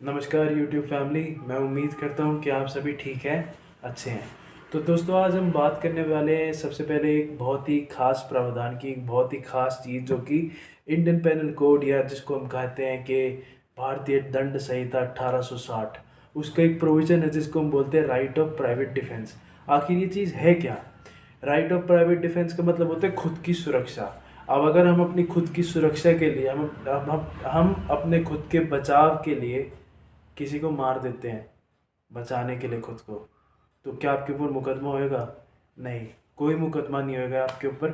नमस्कार YouTube family. मैं उम्मीद करता हूँ कि आप सभी ठीक हैं, अच्छे हैं। तो दोस्तों, आज हम बात करने वाले हैं सबसे पहले एक बहुत ही खास प्रावधान की, एक बहुत ही खास चीज़ जो कि इंडियन पेनल कोड या जिसको हम कहते हैं कि भारतीय दंड संहिता 1860, उसका एक प्रोविज़न है जिसको हम बोलते हैं राइट ऑफ प्राइवेट डिफेंस। आखिर ये चीज़ है क्या? राइट ऑफ प्राइवेट डिफेंस का मतलब होता है खुद की सुरक्षा। अब अगर हम अपनी खुद की सुरक्षा के लिए हम अपने खुद के बचाव के लिए किसी को मार देते हैं बचाने के लिए खुद को, तो क्या आपके ऊपर मुकदमा होएगा? नहीं, कोई मुकदमा नहीं होएगा आपके ऊपर।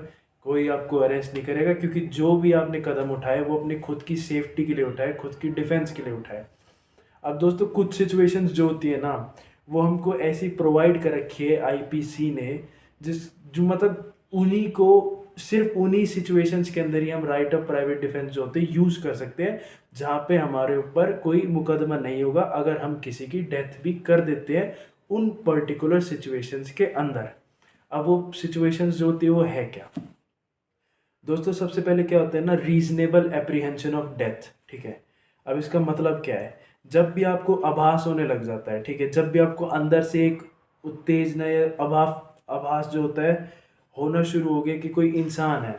कोई आपको अरेस्ट नहीं करेगा, क्योंकि जो भी आपने कदम उठाए वो अपनी खुद की सेफ्टी के लिए उठाए, खुद की डिफेंस के लिए उठाए। अब दोस्तों, कुछ सिचुएशंस जो होती है ना, वो हमको ऐसी प्रोवाइड कर रखी है आईपीसी ने, जिस जो मतलब उन्हीं को, सिर्फ उन्हीं सिचुएशंस के अंदर ही हम राइट ऑफ प्राइवेट डिफेंस जो होते हैं यूज़ कर सकते हैं, जहाँ पे हमारे ऊपर कोई मुकदमा नहीं होगा अगर हम किसी की डेथ भी कर देते हैं उन पर्टिकुलर सिचुएशंस के अंदर। अब वो सिचुएशंस जो होती है वो है क्या दोस्तों? सबसे पहले क्या होता है ना, रीजनेबल एप्रीहेंशन ऑफ डेथ। ठीक है, अब इसका मतलब क्या है? जब भी आपको आभास होने लग जाता है, ठीक है, जब भी आपको अंदर से एक उत्तेजना या आभास जो होता है होना शुरू हो गया कि कोई इंसान है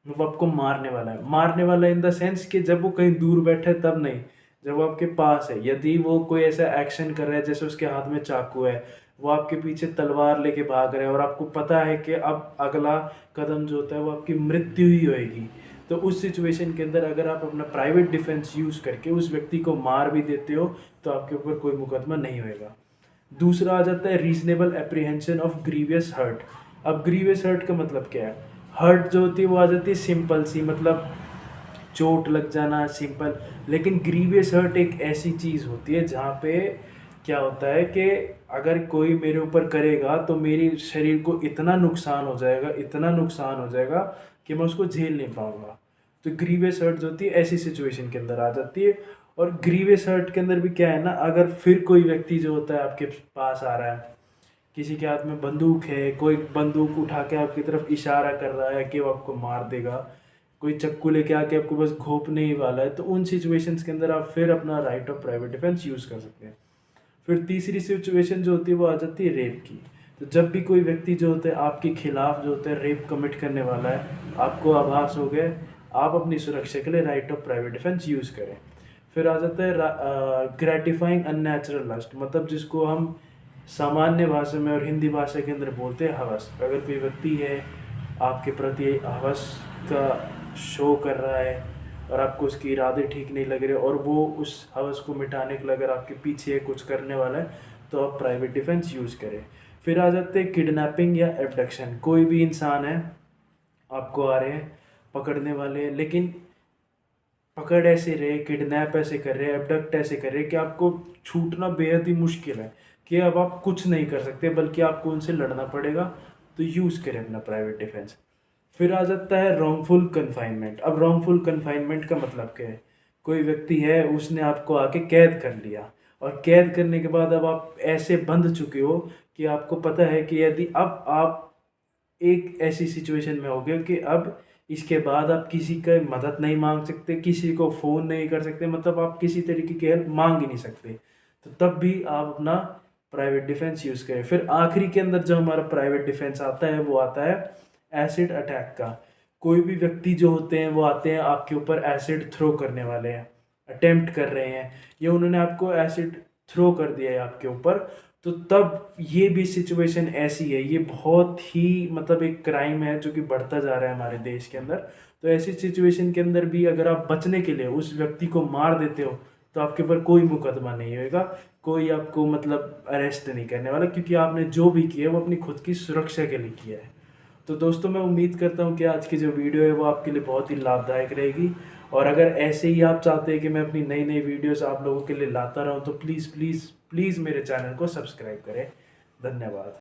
वो आपको मारने वाला है। मारने वाला इन द सेंस कि जब वो कहीं दूर बैठा है तब नहीं, जब वो आपके पास है। यदि वो कोई ऐसा एक्शन कर रहा है जैसे उसके हाथ में चाकू है, वो आपके पीछे तलवार लेके भाग रहे हैं और आपको पता है कि अब अगला कदम जो होता है वो आपकी मृत्यु ही होएगी, तो उस सिचुएशन के अंदर अगर आप अपना प्राइवेट डिफेंस यूज़ करके उस व्यक्ति को मार भी देते हो तो आपके ऊपर कोई मुकदमा नहीं होएगा। दूसरा आ जाता है reasonable apprehension of grievous hurt. अब ग्रीवियस हर्ट का मतलब क्या है? हर्ट जो होती है वो आ जाती है सिंपल सी, मतलब चोट लग जाना, सिंपल। लेकिन ग्रीवियस हर्ट एक ऐसी चीज़ होती है जहाँ पे क्या होता है कि अगर कोई मेरे ऊपर करेगा तो मेरे शरीर को इतना नुकसान हो जाएगा, इतना नुकसान हो जाएगा कि मैं उसको झेल नहीं पाऊंगा। तो ग्रीवियस हर्ट जो होती है ऐसी सिचुएशन के अंदर आ जाती है। और ग्रीवियस हर्ट के अंदर भी क्या है ना, अगर फिर कोई व्यक्ति जो होता है आपके पास आ रहा है, किसी के हाथ में बंदूक है, कोई बंदूक उठा के आपकी तरफ इशारा कर रहा है कि वो आपको मार देगा, कोई चक्कू लेके आके आपको बस घोंपने ही वाला है, तो उन सिचुएशंस के अंदर आप फिर अपना right of private defence use कर सकते हैं। फिर तीसरी सिचुएशन जो होती है वो आ जाती है रेप की। तो जब भी कोई व्यक्ति जो होता है आपके खिलाफ जो होता है रेप कमिट करने वाला है, आपको आभास हो गया, आप अपनी सुरक्षा के लिए right of private defence use करें। फिर आ जाता है ग्रेटिफाइंग अननेचुरल लस्ट, मतलब जिसको हम सामान्य भाषा में और हिंदी भाषा के अंदर बोलते हैं हवस। अगर कोई व्यक्ति है आपके प्रति हवस का शो कर रहा है और आपको उसके इरादे ठीक नहीं लग रहे और वो उस हवस को मिटाने के लिए अगर आपके पीछे कुछ करने वाला है, तो आप प्राइवेट डिफेंस यूज़ करें। फिर आ जाते हैं किडनैपिंग या एब्डक्शन। कोई भी इंसान है, आपको आ रहे हैं पकड़ने वाले, लेकिन पकड़ ऐसे रहे, किडनैप ऐसे कर रहे, एबडक्ट ऐसे कर रहे कि आपको छूटना बेहद ही मुश्किल है, कि अब आप कुछ नहीं कर सकते बल्कि आपको उनसे लड़ना पड़ेगा। तो यूज़ करें अपना प्राइवेट डिफेंस। फिर आ जाता है रॉन्गफुल कन्फाइनमेंट। अब रॉन्गफुल कन्फाइनमेंट का मतलब क्या है? कोई व्यक्ति है, उसने आपको आके कैद कर लिया और कैद करने के बाद अब आप ऐसे बंध चुके हो कि आपको पता है कि यदि अब आप एक ऐसी सिचुएशन में हो गए कि अब इसके बाद आप किसी का मदद नहीं मांग सकते, किसी को फ़ोन नहीं कर सकते, मतलब आप किसी तरीके की हेल्प मांग ही नहीं सकते, तो तब भी आप अपना प्राइवेट डिफेंस यूज़ करें। फिर आखिरी के अंदर जो हमारा प्राइवेट डिफेंस आता है वो आता है एसिड अटैक का। कोई भी व्यक्ति जो होते हैं वो आते हैं आपके ऊपर एसिड थ्रो करने वाले हैं, अटेम्प्ट कर रहे हैं, या उन्होंने आपको एसिड थ्रो कर दिया है आपके ऊपर, तो तब ये भी सिचुएशन ऐसी है, ये बहुत ही मतलब एक क्राइम है जो कि बढ़ता जा रहा है हमारे देश के अंदर। तो ऐसी सिचुएशन के अंदर भी अगर आप बचने के लिए उस व्यक्ति को मार देते हो तो आपके ऊपर कोई मुकदमा नहीं होएगा, कोई आपको मतलब अरेस्ट नहीं करने वाला, क्योंकि आपने जो भी किया वो अपनी खुद की सुरक्षा के लिए किया है। तो दोस्तों, मैं उम्मीद करता हूँ कि आज की जो वीडियो है वो आपके लिए बहुत ही लाभदायक रहेगी। और अगर ऐसे ही आप चाहते हैं कि मैं अपनी नई नई वीडियोस आप लोगों के लिए लाता रहूँ, तो प्लीज़ प्लीज़ प्लीज़ मेरे चैनल को सब्सक्राइब करें। धन्यवाद।